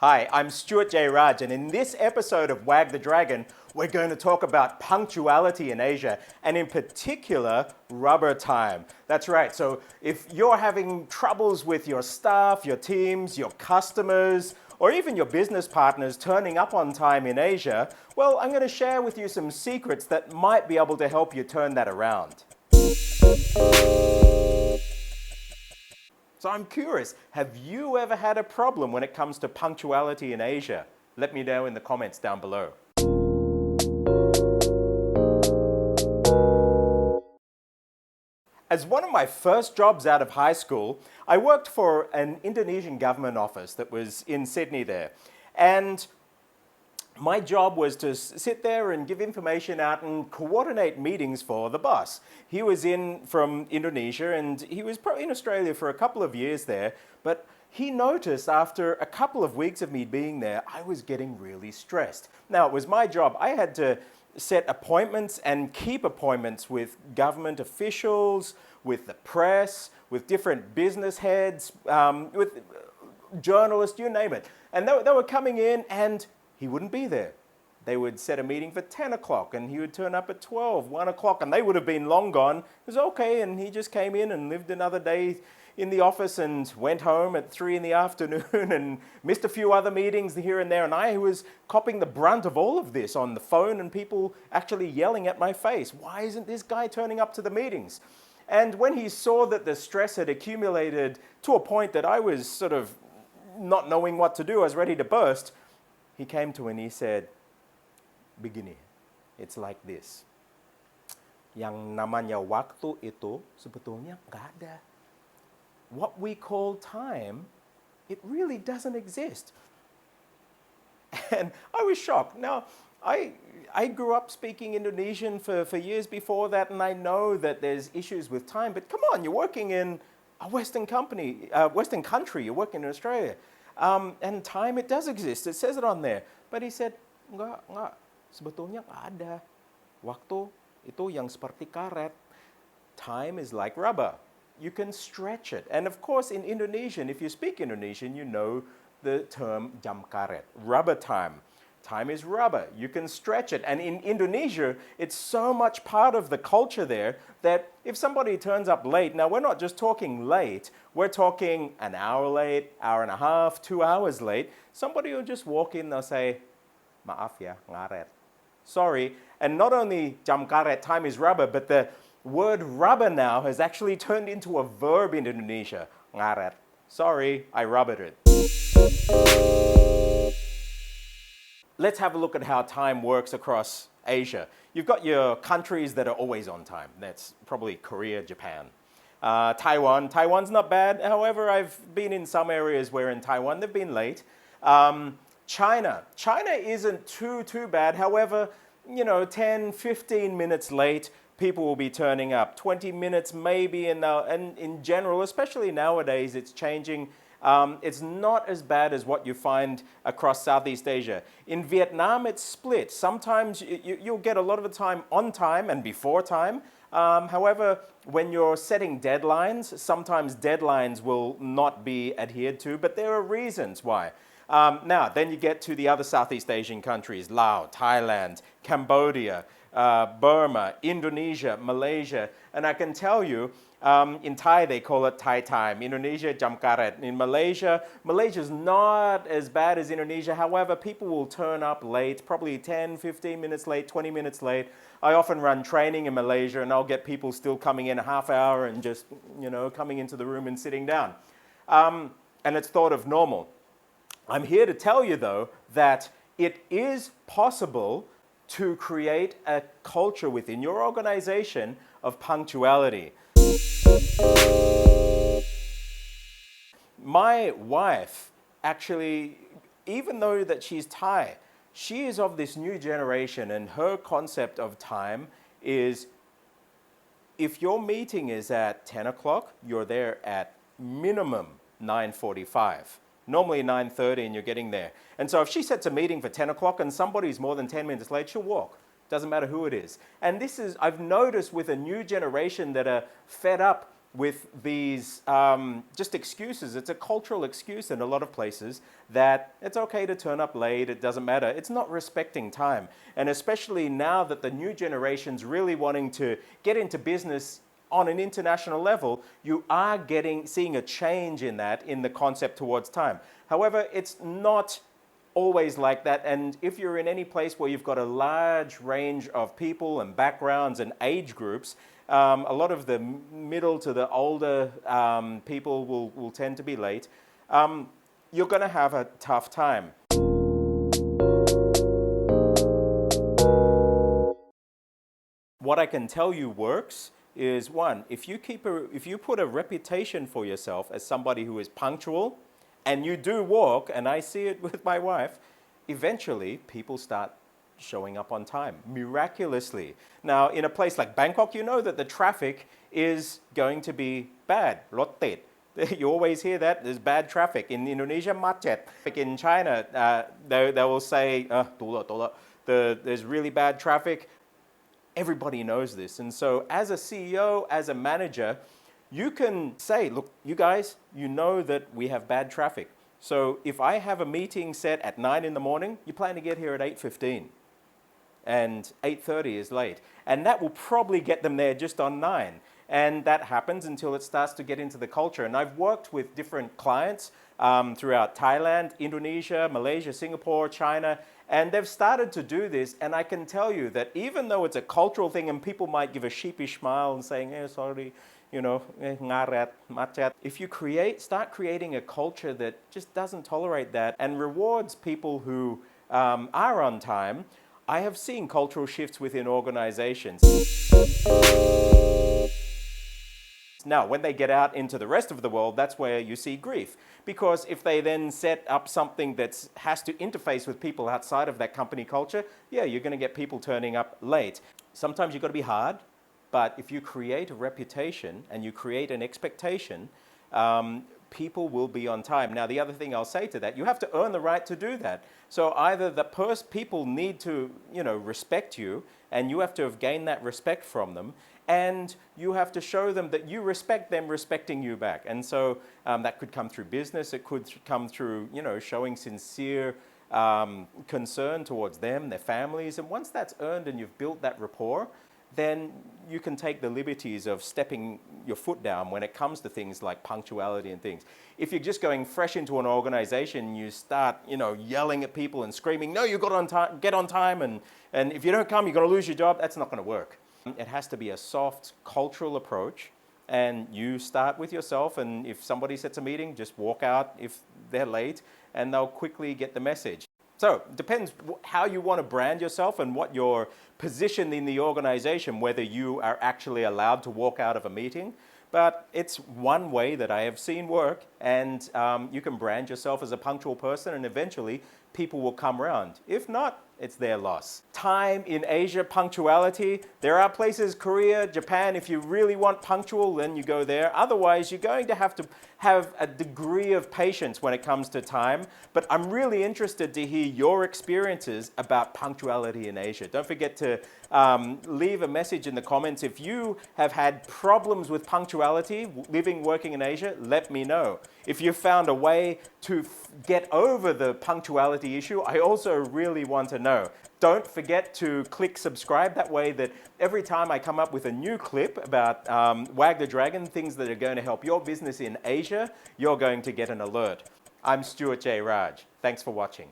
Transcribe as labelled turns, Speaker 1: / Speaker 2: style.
Speaker 1: Hi, I'm Stuart J. Raj, and in this episode of Wag the Dragon, we're going to talk about punctuality in Asia, and in particular, rubber time. That's right, so if you're having troubles with your staff, your teams, your customers, or even your business partners turning up on time in Asia, well, I'm going to share with you some secrets that might be able to help you turn that around. So I'm curious, have you ever had a problem when it comes to punctuality in Asia? Let me know in the comments down below. As one of my first jobs out of high school, I worked for an Indonesian government office that was in Sydney there. And my job was to sit there and give information out and coordinate meetings for the boss. He was in from Indonesia and he was in Australia for a couple of years there, but he noticed after a couple of weeks of me being there, I was getting really stressed. Now, it was my job. I had to set appointments and keep appointments with government officials, with the press, with different business heads, with journalists, you name it. And they were coming in and he wouldn't be there. They would set a meeting for 10 o'clock and he would turn up at 12, 1 o'clock, and they would have been long gone. It was okay, and he just came in and lived another day in the office and went home at 3 in the afternoon and missed a few other meetings here and there. And I was copping the brunt of all of this on the phone and people actually yelling at my face, why isn't this guy turning up to the meetings? And when he saw that the stress had accumulated to a point that I was sort of not knowing what to do, I was ready to burst, he came to me and he said, begini, it's like this. Yang namanya waktu itu sebetulnya nggak ada. What we call time, it really doesn't exist. And I was shocked. Now, I grew up speaking Indonesian for years before that, and I know that there's issues with time, but come on, you're working in a Western country, you're working in Australia. And time, it does exist. It says it on there. But he said, enggak, sebetulnya nggak ada. Waktu itu yang seperti karet. Time is like rubber. You can stretch it. And of course, in Indonesian, if you speak Indonesian, you know the term jam karet, rubber time. Time is rubber. You can stretch it. And in Indonesia, it's so much part of the culture there that if somebody turns up late, now we're not just talking late, we're talking an hour late, hour and a half, 2 hours late. Somebody will just walk in, they'll say, maaf ya, ngaret. Sorry. And not only jam karet, time is rubber, but the word rubber now has actually turned into a verb in Indonesia, ngaret. Sorry, I rubbered it. Let's have a look at how time works across Asia. You've got your countries that are always on time. That's probably Korea, Japan. Taiwan. Taiwan's not bad. However, I've been in some areas where in Taiwan they've been late. China. China isn't too bad. However, 10, 15 minutes late, people will be turning up. 20 minutes maybe, and in general, especially nowadays, it's changing. It's not as bad as what you find across Southeast Asia. In Vietnam, it's split. Sometimes you'll get a lot of the time on time and before time. However, when you're setting deadlines, sometimes deadlines will not be adhered to, but there are reasons why. Now, then you get to the other Southeast Asian countries, Laos, Thailand, Cambodia, Burma, Indonesia, Malaysia, and I can tell you, in Thai, they call it Thai time. Indonesia, jam karet. In Malaysia's not as bad as Indonesia. However, people will turn up late, probably 10, 15 minutes late, 20 minutes late. I often run training in Malaysia, and I'll get people still coming in a half hour and just, coming into the room and sitting down. And it's thought of normal. I'm here to tell you, though, that it is possible to create a culture within your organization of punctuality. My wife, actually, even though that she's Thai, she is of this new generation, and her concept of time is if your meeting is at 10 o'clock, you're there at minimum 9:45. Normally 9:30 and you're getting there. And so if she sets a meeting for 10 o'clock and somebody's more than 10 minutes late, she'll walk. Doesn't matter who it is. And this is, I've noticed with a new generation that are fed up with these just excuses. It's a cultural excuse in a lot of places that it's okay to turn up late, it doesn't matter. It's not respecting time. And especially now that the new generation's really wanting to get into business on an international level, you are seeing a change in that, in the concept towards time. However, it's not always like that, and if you're in any place where you've got a large range of people and backgrounds and age groups, a lot of the middle to the older people will tend to be late, you're going to have a tough time. What I can tell you works is, one, if you put a reputation for yourself as somebody who is punctual, and you do walk, and I see it with my wife, eventually people start showing up on time, miraculously. Now, in a place like Bangkok, you know that the traffic is going to be bad, rot tit. You always hear that, there's bad traffic. In Indonesia, macet. In China, they will say, there's really bad traffic. Everybody knows this. And so as a CEO, as a manager, you can say, look, you guys, you know that we have bad traffic. So if I have a meeting set at 9 in the morning, you plan to get here at 8:15. And 8:30 is late. And that will probably get them there just on 9. And that happens until it starts to get into the culture. And I've worked with different clients throughout Thailand, Indonesia, Malaysia, Singapore, China, and they've started to do this. And I can tell you that even though it's a cultural thing and people might give a sheepish smile and saying, sorry, if you start creating a culture that just doesn't tolerate that and rewards people who are on time, I have seen cultural shifts within organizations. Now, when they get out into the rest of the world, that's where you see grief. Because if they then set up something that has to interface with people outside of that company culture, yeah, you're going to get people turning up late. Sometimes you've got to be hard. But if you create a reputation and you create an expectation, people will be on time. Now, the other thing I'll say to that, you have to earn the right to do that. So either people need to, respect you, and you have to have gained that respect from them, and you have to show them that you respect them respecting you back. And so that could come through business. It could come through, showing sincere concern towards them, their families. And once that's earned and you've built that rapport, then you can take the liberties of stepping your foot down when it comes to things like punctuality and things. If you're just going fresh into an organization, you start, yelling at people and screaming, no, you get on time, and if you don't come, you're going to lose your job. That's not going to work. It has to be a soft cultural approach, and you start with yourself, and if somebody sets a meeting, just walk out if they're late, and they'll quickly get the message. So it depends how you want to brand yourself and what your position in the organization, whether you are actually allowed to walk out of a meeting. But it's one way that I have seen work, and you can brand yourself as a punctual person, and eventually people will come around. If not, it's their loss. Time in Asia, punctuality. There are places, Korea, Japan, if you really want punctual, then you go there. Otherwise, you're going to have a degree of patience when it comes to time. But I'm really interested to hear your experiences about punctuality in Asia. Don't forget to leave a message in the comments. If you have had problems with punctuality, working in Asia, let me know. If you found a way to get over the punctuality issue, I also really want to know. Don't forget to click subscribe. That way that every time I come up with a new clip about Wag the Dragon, things that are going to help your business in Asia, you're going to get an alert. I'm Stuart J. Raj. Thanks for watching.